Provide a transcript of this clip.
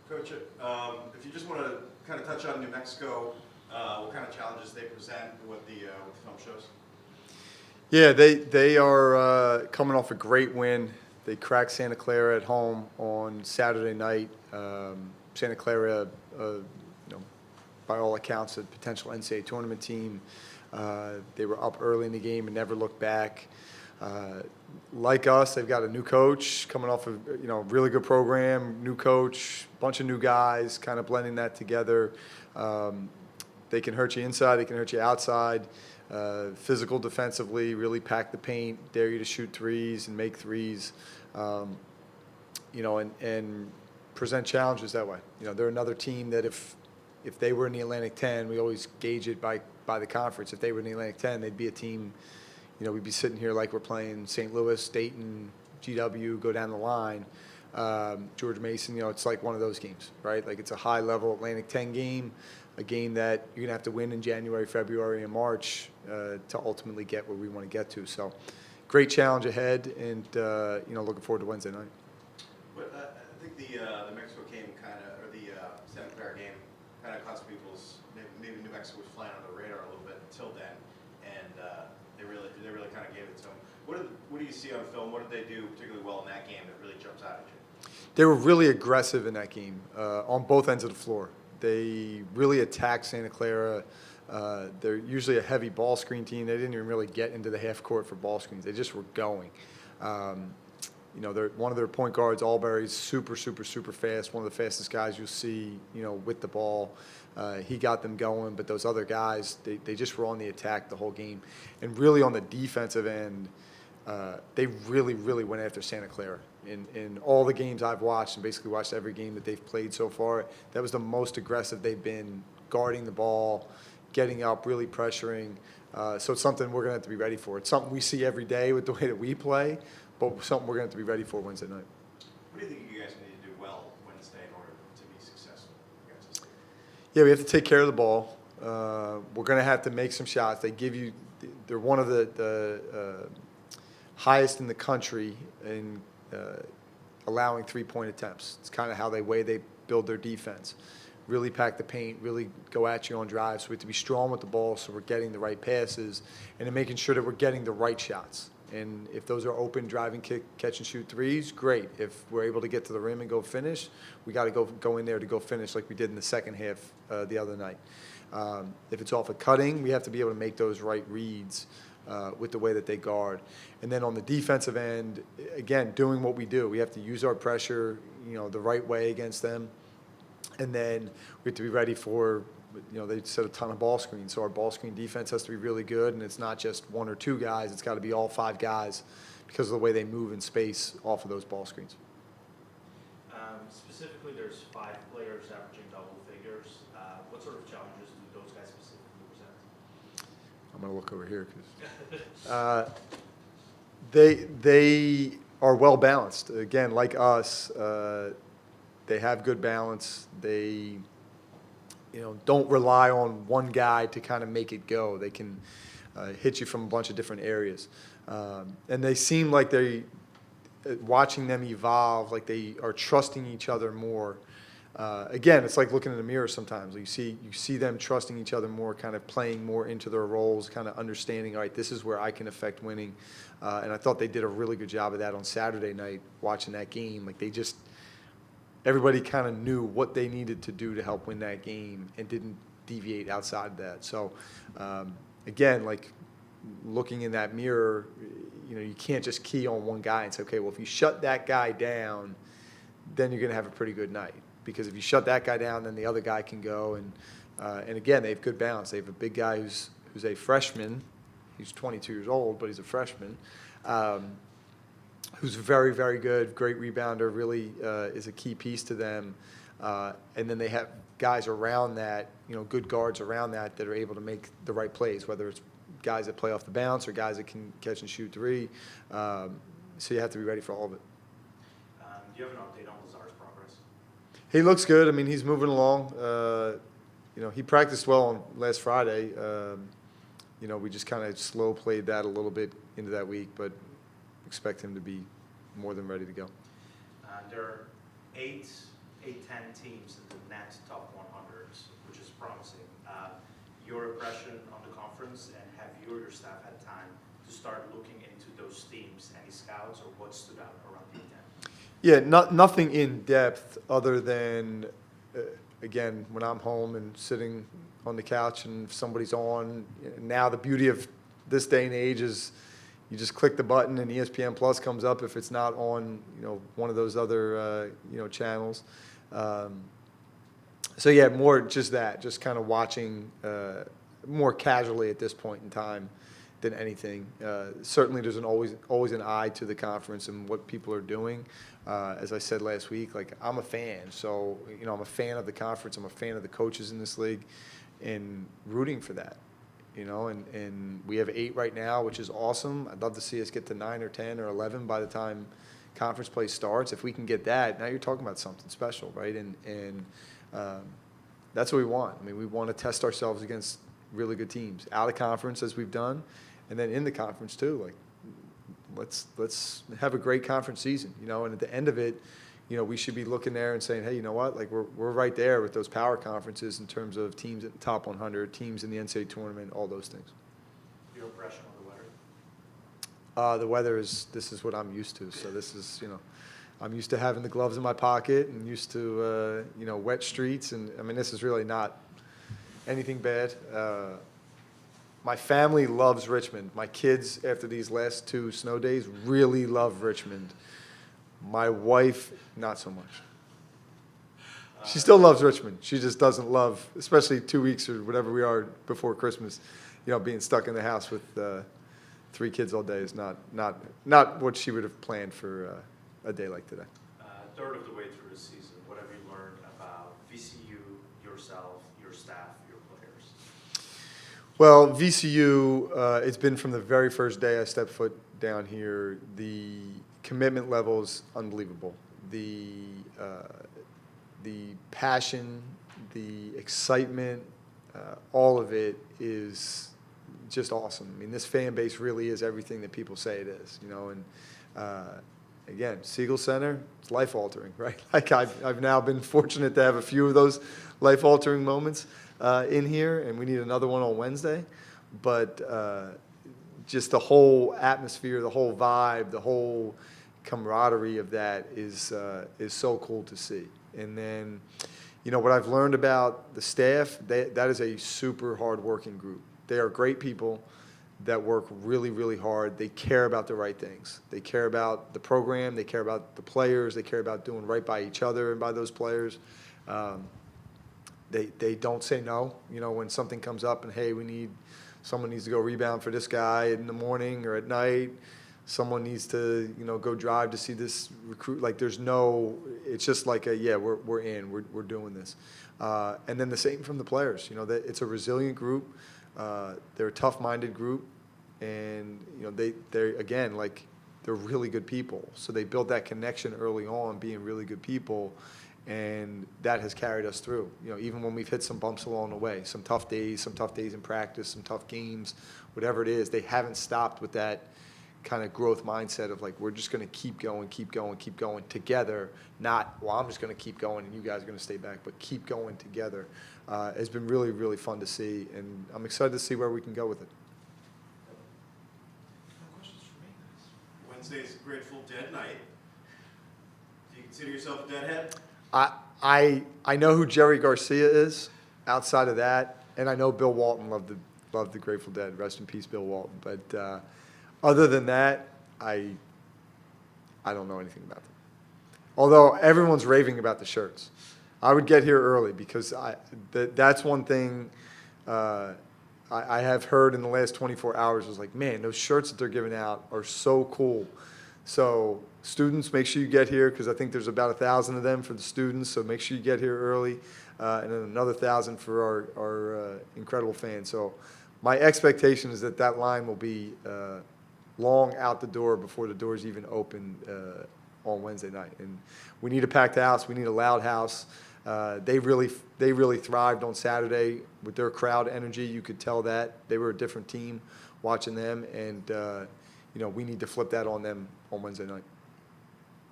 Coach, if you just want to kind of touch on New Mexico, what kind of challenges they present, what the film shows? Yeah, they are coming off a great win. They cracked Santa Clara at home on Saturday night. Santa Clara, by all accounts, a potential NCAA tournament team. They were up early in the game and never looked back. Like us, they've got a new coach coming off of really good program, new coach, bunch of new guys, kind of blending that together. They can hurt you inside, they can hurt you outside. Physical defensively, really pack the paint, dare you to shoot threes and make threes, and present challenges that way. They're another team that if they were in the Atlantic 10, we always gauge it by the conference. If they were in the Atlantic 10, they'd be a team. We'd be sitting here like we're playing St. Louis, Dayton, GW, go down the line. George Mason, it's like one of those games, right? Like it's a high-level Atlantic 10 game, a game that you're going to have to win in January, February, and March to ultimately get where we want to get to. So great challenge ahead, and, looking forward to Wednesday night. But I think the Mexico game or the Santa Clara game kind of caught some people's, maybe New Mexico was flying under the radar a little bit until then, and they really kind of gave it to them. What do you see on film? What did they do particularly well in that game that really jumps out at you? They were really aggressive in that game on both ends of the floor. They really attacked Santa Clara. They're usually a heavy ball screen team. They didn't even really get into the half court for ball screens. They just were going. One of their point guards, Albury's super, super, super fast. One of the fastest guys you'll see, with the ball. He got them going, but those other guys, they just were on the attack the whole game. And really on the defensive end, they really, really went after Santa Clara. In all the games I've watched, and basically watched every game that they've played so far, that was the most aggressive they've been, guarding the ball, getting up, really pressuring. So it's something we're going to have to be ready for. It's something we see every day with the way that we play, but something we're going to have to be ready for Wednesday night. What do you think you guys need to do well Wednesday in order to be successful against this team? Yeah, we have to take care of the ball. We're going to have to make some shots. They're one of the highest in the country in allowing three-point attempts. It's kind of how they build their defense. Really pack the paint, really go at you on drives. So we have to be strong with the ball so we're getting the right passes and then making sure that we're getting the right shots. And if those are open, driving, kick, catch and shoot threes, great. If we're able to get to the rim and go finish, we got to go in there to go finish like we did in the second half the other night. If it's off a cutting, we have to be able to make those right reads with the way that they guard. And then on the defensive end, again, doing what we do. We have to use our pressure, the right way against them. And then we have to be ready for, they set a ton of ball screens. So our ball screen defense has to be really good, and it's not just one or two guys. It's got to be all five guys because of the way they move in space off of those ball screens. Specifically, there's 5 players averaging double figures. What sort of challenges do those guys specifically present? I'm going to look over here because they are well balanced. Again, like us, they have good balance. They don't rely on one guy to kind of make it go. They can hit you from a bunch of different areas. And they seem like watching them evolve, like they are trusting each other more. Again, it's like looking in the mirror sometimes. You see them trusting each other more, kind of playing more into their roles, kind of understanding, all right, this is where I can affect winning. And I thought they did a really good job of that on Saturday night, watching that game. Like everybody kind of knew what they needed to do to help win that game and didn't deviate outside of that. So, again, like looking in that mirror, you can't just key on one guy and say, okay, well, if you shut that guy down, then you're going to have a pretty good night. Because if you shut that guy down, then the other guy can go. And again, they have good balance. They have a big guy who's a freshman. He's 22 years old, but he's a freshman. Who's very, very good, great rebounder, really is a key piece to them. And then they have guys around that, good guards around that are able to make the right plays, whether it's guys that play off the bounce or guys that can catch and shoot three. So you have to be ready for all of it. Do you have an update on Lazar's progress? He looks good. I mean, he's moving along. He practiced well on last Friday. We just kind of slow played that a little bit into that week, but expect him to be more than ready to go. There are 8 A10 teams in the net top 100s, which is promising. Your impression on the conference, and have you or your staff had time to start looking into those teams? Any scouts, or what stood out around the A10? Yeah, nothing in depth other than, again, when I'm home and sitting on the couch and if somebody's on. Now the beauty of this day and age is you just click the button and ESPN Plus comes up if it's not on, one of those other, channels. So yeah, more just that, just kind of watching more casually at this point in time than anything. Certainly there's always an eye to the conference and what people are doing. As I said last week, I'm a fan, so I'm a fan of the conference. I'm a fan of the coaches in this league, and rooting for that. And we have 8 right now, which is awesome. I'd love to see us get to 9 or 10 or 11 by the time conference play starts. If we can get that, now you're talking about something special, right? And that's what we want. I mean, we want to test ourselves against really good teams out of conference, as we've done, and then in the conference too. Let's have a great conference season, and at the end of it, we should be looking there and saying, hey, you know what? We're right there with those power conferences in terms of teams at the top 100, teams in the NCAA tournament, all those things. Your impression on the weather? The weather this is what I'm used to. So this is, I'm used to having the gloves in my pocket and used to, wet streets. And I mean, this is really not anything bad. My family loves Richmond. My kids, after these last 2 snow days, really love Richmond. My wife, not so much. She still loves Richmond. She just doesn't love, especially 2 weeks or whatever we are before Christmas, being stuck in the house with 3 kids all day is not what she would have planned for a day like today. Third of the way through the season, what have you learned about VCU, yourself, your staff, your players? Well, VCU, it's been from the very first day I stepped foot down here, the commitment level is unbelievable. The passion, the excitement, all of it is just awesome. I mean, this fan base really is everything that people say it is, and again, Siegel Center, it's life-altering, right? I've now been fortunate to have a few of those life-altering moments in here, and we need another one on Wednesday. But just the whole atmosphere, the whole vibe, the whole camaraderie of that is so cool to see. And then, what I've learned about the staff, that is a super hard-working group. They are great people that work really, really hard. They care about the right things. They care about the program. They care about the players. They care about doing right by each other and by those players. They don't say no. When something comes up and, hey, someone needs to go rebound for this guy in the morning or at night. Someone needs to, go drive to see this recruit. It's just we're in, we're doing this. And then the same from the players. It's a resilient group. They're a tough-minded group, and they're again they're really good people. So they built that connection early on, being really good people, and that has carried us through. Even when we've hit some bumps along the way, some tough days in practice, some tough games, whatever it is, they haven't stopped with that kind of growth mindset of we're just going to keep going together. Not, well, I'm just going to keep going and you guys are going to stay back, but keep going together. It's been really, really fun to see, and I'm excited to see where we can go with it. No questions for me, guys. Wednesday's Grateful Dead night. Do you consider yourself a deadhead? I know who Jerry Garcia is. Outside of that, and I know Bill Walton loved the Grateful Dead. Rest in peace, Bill Walton. But other than that, I don't know anything about them. Although everyone's raving about the shirts. I would get here early because that's one thing I have heard in the last 24 hours was man, those shirts that they're giving out are so cool. So students, make sure you get here because I think there's about 1,000 of them for the students. So make sure you get here early, and then another 1,000 for our incredible fans. So my expectation is that line will be long out the door before the doors even open on Wednesday night. And we need a packed house. We need a loud house. They really thrived on Saturday with their crowd energy. You could tell that they were a different team watching them, and we need to flip that on them on Wednesday night.